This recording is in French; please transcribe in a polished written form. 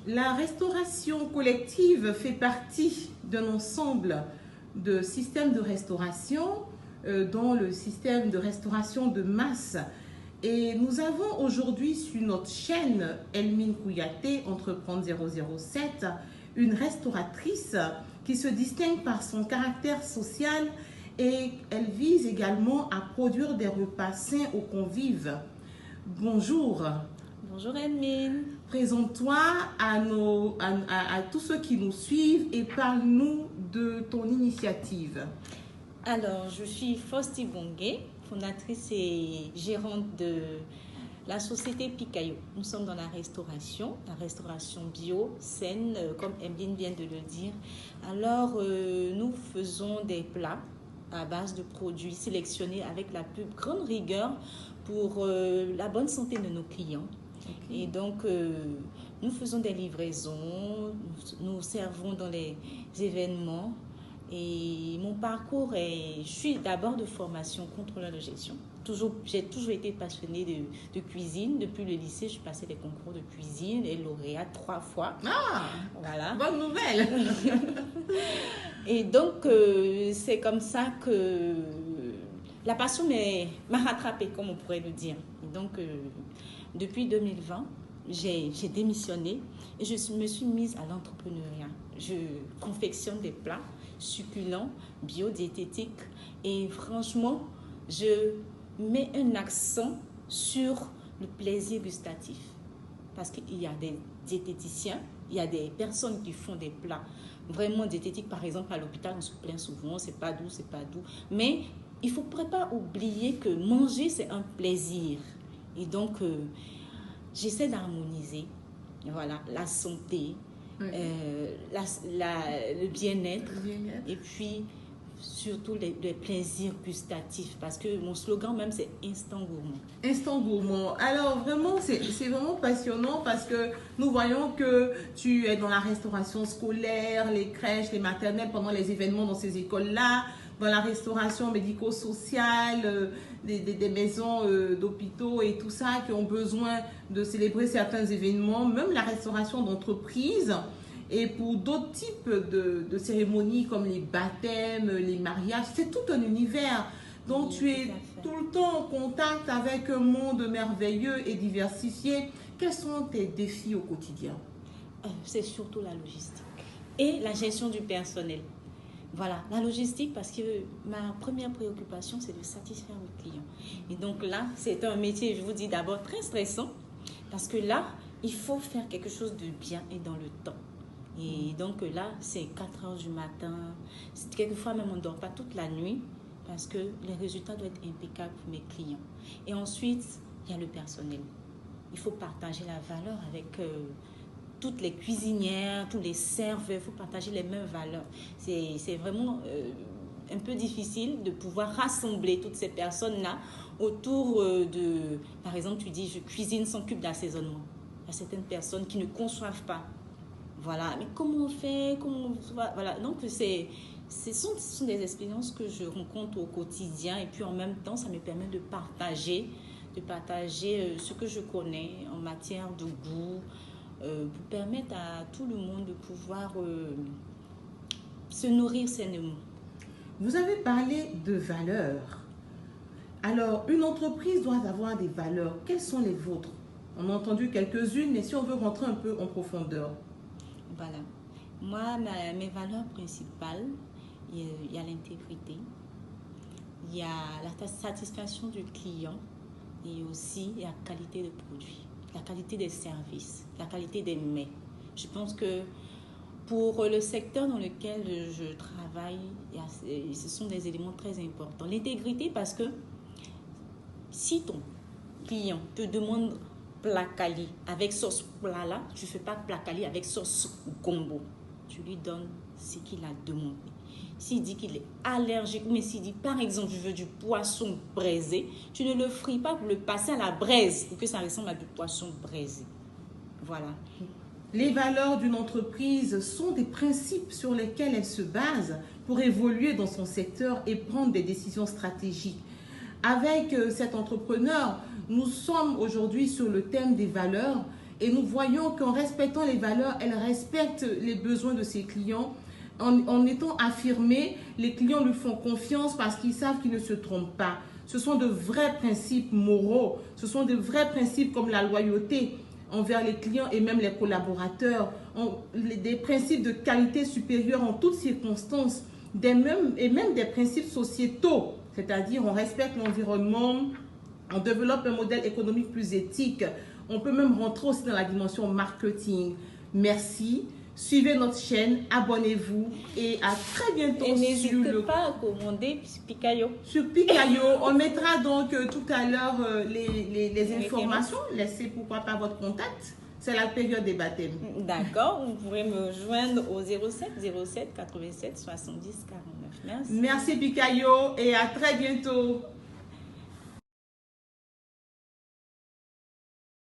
La restauration collective fait partie d'un ensemble de systèmes de restauration, dont le système de restauration de masse. Et nous avons aujourd'hui sur notre chaîne Elmine Kouyaté, Entreprendre 007, une restauratrice qui se distingue par son caractère social et elle vise également à produire des repas sains aux convives. Bonjour. Bonjour Elmine. Présente-toi à tous ceux qui nous suivent et parle-nous de ton initiative. Alors, je suis Fausti Bongué, fondatrice et gérante de la société Picayo. Nous sommes dans la restauration bio, saine, comme Emeline vient de le dire. Alors, nous faisons des plats à base de produits sélectionnés avec la plus grande rigueur pour la bonne santé de nos clients. Okay. Et donc, nous faisons des livraisons, nous servons dans les événements. Et mon parcours je suis d'abord de formation contrôleur de gestion. J'ai toujours été passionnée de cuisine. Depuis le lycée, je passais des concours de cuisine et lauréate 3 fois. Ah, voilà. Bonne nouvelle. Et donc, c'est comme ça que la passion m'a rattrapée, comme on pourrait le dire. Et donc, depuis 2020, j'ai démissionné et je me suis mise à l'entrepreneuriat. Je confectionne des plats succulents, biodiététiques et franchement, je mets un accent sur le plaisir gustatif parce qu'il y a des diététiciens, il y a des personnes qui font des plats vraiment diététiques. Par exemple, à l'hôpital, on se plaint souvent, c'est pas doux, mais il ne faudrait pas oublier que manger, c'est un plaisir. Et donc, j'essaie d'harmoniser la santé, le bien-être et puis surtout les plaisirs gustatifs parce que mon slogan même c'est instant gourmand. Instant gourmand. Alors vraiment c'est vraiment passionnant parce que nous voyons que tu es dans la restauration scolaire, les crèches, les maternelles pendant les événements dans ces écoles-là, dans la restauration médico-sociale, des maisons d'hôpitaux et tout ça qui ont besoin de célébrer certains événements, même la restauration d'entreprises et pour d'autres types de cérémonies comme les baptêmes, les mariages, c'est tout un univers. Donc tu es tout le temps en contact avec un monde merveilleux et diversifié. Quels sont tes défis au quotidien? C'est surtout la logistique et la gestion du personnel. Voilà, la logistique parce que ma première préoccupation, c'est de satisfaire mes clients. Et donc là, c'est un métier, je vous dis d'abord, très stressant parce que là, il faut faire quelque chose de bien et dans le temps. Et donc là, c'est 4 heures du matin. Quelquefois, même on ne dort pas toute la nuit parce que les résultats doivent être impeccables pour mes clients. Et ensuite, il y a le personnel. Il faut partager la valeur avec toutes les cuisinières, tous les serveurs, il faut partager les mêmes valeurs. C'est vraiment un peu difficile de pouvoir rassembler toutes ces personnes-là autour de... Par exemple, tu dis, je cuisine sans cube d'assaisonnement. Il y a certaines personnes qui ne conçoivent pas. Voilà, mais comment on fait, voilà. Donc, ce sont des expériences que je rencontre au quotidien et puis en même temps, ça me permet de partager ce que je connais en matière de goût, pour permettre à tout le monde de pouvoir se nourrir sainement. Vous avez parlé de valeurs. Alors, une entreprise doit avoir des valeurs. Quelles sont les vôtres? On a entendu quelques-unes, mais si on veut rentrer un peu en profondeur. Voilà. Moi, mes valeurs principales, il y a l'intégrité, il y a la satisfaction du client et aussi la qualité de produit, la qualité des services, la qualité des mets. Je pense que pour le secteur dans lequel je travaille, ce sont des éléments très importants. L'intégrité parce que si ton client te demande plat quali avec sauce plat là, tu ne fais pas plat quali avec sauce gombo. Tu lui donnes ce qu'il a demandé. S'il dit qu'il est allergique, mais s'il dit par exemple je veux du poisson braisé, tu ne le frites pas pour le passer à la braise pour que ça ressemble à du poisson braisé. Voilà. Les valeurs d'une entreprise sont des principes sur lesquels elle se base pour évoluer dans son secteur et prendre des décisions stratégiques. Avec cet entrepreneur, nous sommes aujourd'hui sur le thème des valeurs Et nous voyons qu'en respectant les valeurs, elle respecte les besoins de ses clients. En étant affirmés, les clients lui font confiance parce qu'ils savent qu'ils ne se trompent pas. Ce sont de vrais principes moraux, ce sont de vrais principes comme la loyauté envers les clients et même les collaborateurs, des principes de qualité supérieure en toutes circonstances, et même des principes sociétaux, c'est-à-dire on respecte l'environnement, on développe un modèle économique plus éthique, on peut même rentrer aussi dans la dimension marketing. Merci. Suivez notre chaîne, abonnez-vous et à très bientôt. Et n'hésitez pas à commander Picayo. Sur Picayo, on mettra donc tout à l'heure les informations. Laissez pourquoi pas votre contact. C'est la période des baptêmes. D'accord, vous pourrez me joindre au 07 07 87 70 49. Merci. Merci Picayo et à très bientôt.